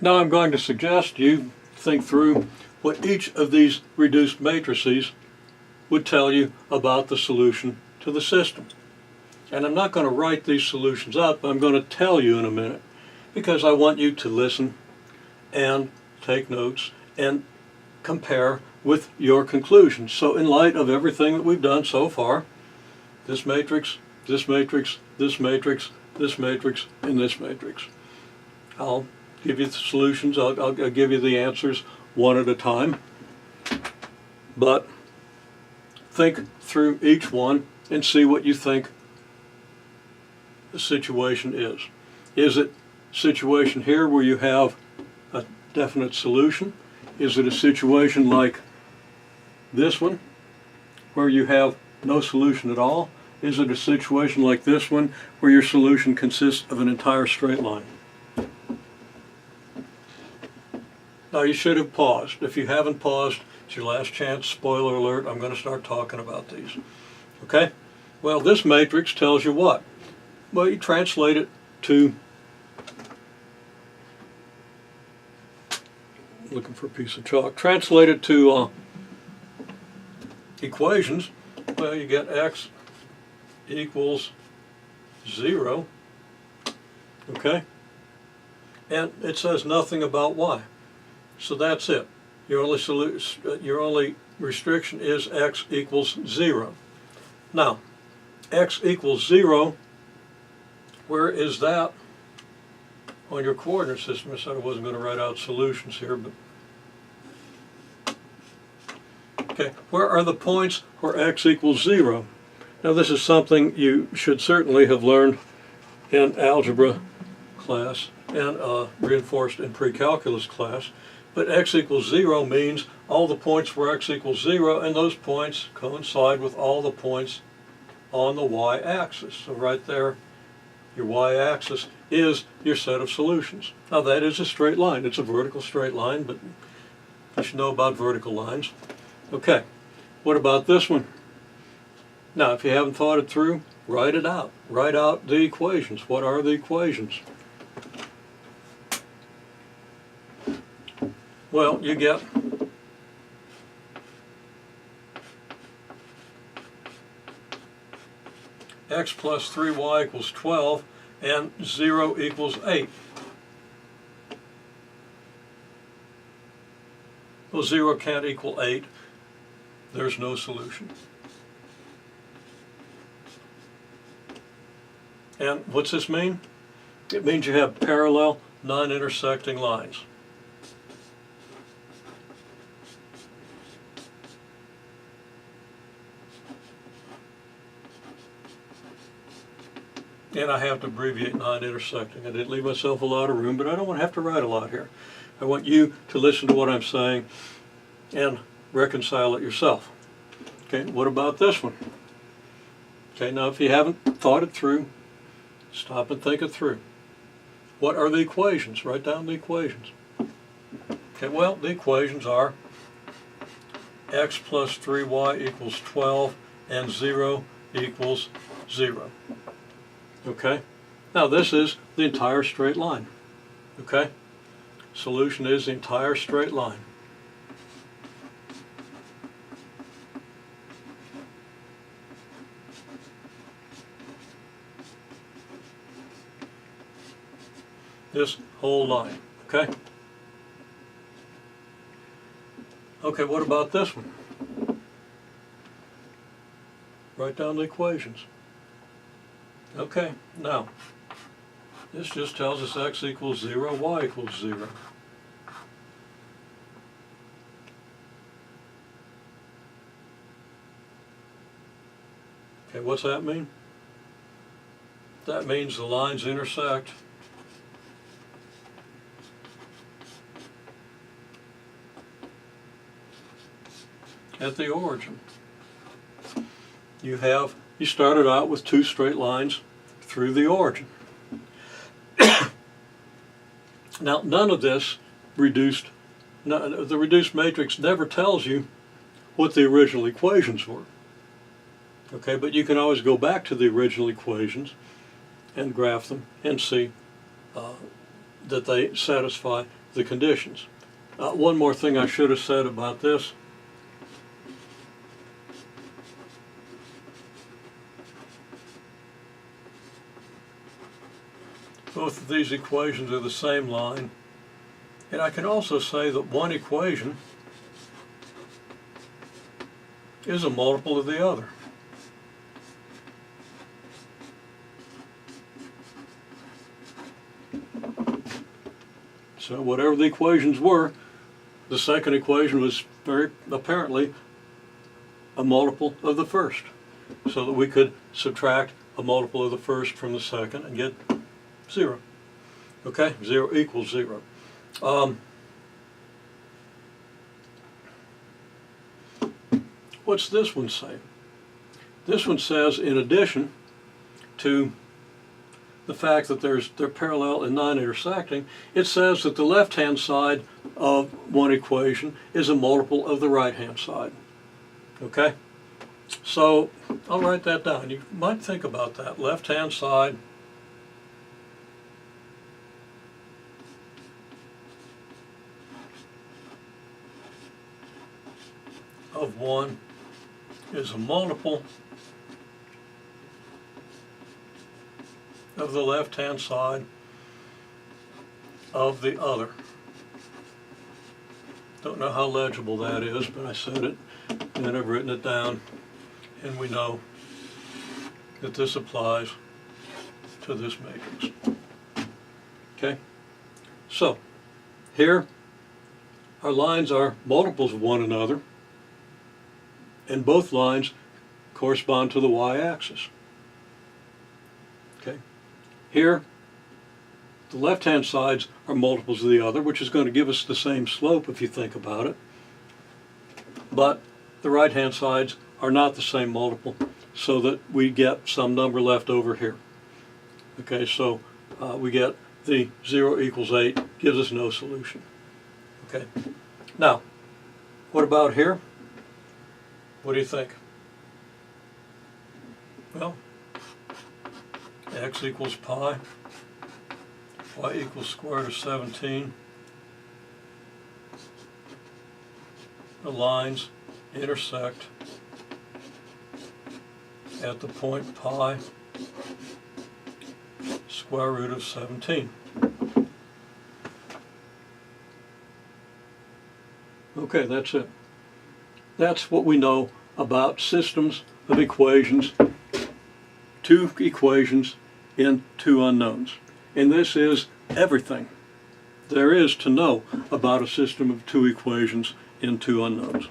Now I'm going to suggest you think through what each of these reduced matrices would tell you about the solution to the system. And I'm not going to write these solutions up, I'm going to tell you in a minute, because I want you to listen and take notes and compare with your conclusions. So in light of everything that we've done so far, this matrix, this matrix, this matrix, this matrix, and this matrix, I'll give you the solutions, I'll give you the answers one at a time, but think through each one and see what you think the situation is. Is it a situation here where you have a definite solution? Is it a situation like this one where you have no solution at all? Is it a situation like this one where your solution consists of an entire straight line? Now you should have paused. If you haven't paused, it's your last chance. Spoiler alert, I'm going to start talking about these. Okay? Well, this matrix tells you what? Well, you translate it to, looking for a piece of chalk, translate it to equations. Well, you get x equals 0, okay? And it says nothing about y. So that's it. Your only restriction is x equals 0. Now, x equals 0, where is that on your coordinate system? I said I wasn't going to write out solutions here, but okay, where are the points where x equals 0? Now this is something you should certainly have learned in algebra class and reinforced in pre-calculus class. But x equals 0 means all the points where x equals 0, and those points coincide with all the points on the y-axis. So right there, your y-axis is your set of solutions. Now that is a straight line. It's a vertical straight line, but you should know about vertical lines. Okay, what about this one? Now if you haven't thought it through, write it out. Write out the equations. What are the equations? Well, you get x plus 3y equals 12 and 0 equals 8. Well, 0 can't equal 8. There's no solution. And what's this mean? It means you have parallel, non-intersecting lines. And I have to abbreviate non-intersecting. I didn't leave myself a lot of room, but I don't want to have to write a lot here. I want you to listen to what I'm saying and reconcile it yourself. Okay, what about this one? Okay, now if you haven't thought it through, stop and think it through. What are the equations? Write down the equations. Okay, well, the equations are x plus 3y equals 12 and 0 equals 0. Okay, now this is the entire straight line. Okay, solution is the entire straight line. This whole line. Okay. Okay, what about this one? Write down the equations. Okay, now, this just tells us x equals 0, y equals 0. Okay, what's that mean? That means the lines intersect at the origin. You started out with two straight lines through the origin. Now, none of this the reduced matrix never tells you what the original equations were. Okay, but you can always go back to the original equations and graph them and see that they satisfy the conditions. One more thing I should have said about this. Both of these equations are the same line, and I can also say that one equation is a multiple of the other. So whatever the equations were, the second equation was very apparently a multiple of the first, so that we could subtract a multiple of the first from the second and get 0. Okay, 0 equals 0. What's this one say? This one says, in addition to the fact that they're parallel and non-intersecting, it says that the left-hand side of one equation is a multiple of the right-hand side. Okay? So I'll write that down. You might think about that. Left-hand side of one is a multiple of the left-hand side of the other. Don't know how legible that is, but I said it, and then I've written it down, and we know that this applies to this matrix. Okay? So, here, our lines are multiples of one another, and both lines correspond to the y-axis. Okay? Here, the left-hand sides are multiples of the other, which is going to give us the same slope if you think about it. But the right-hand sides are not the same multiple, so that we get some number left over here. Okay, so we get the 0 equals 8, gives us no solution. Okay. Now, what about here? What do you think? Well, x equals pi, y equals square root of 17. The lines intersect at the point pi, square root of 17. Okay, that's it. That's what we know about systems of equations, two equations in two unknowns. And this is everything there is to know about a system of two equations in two unknowns.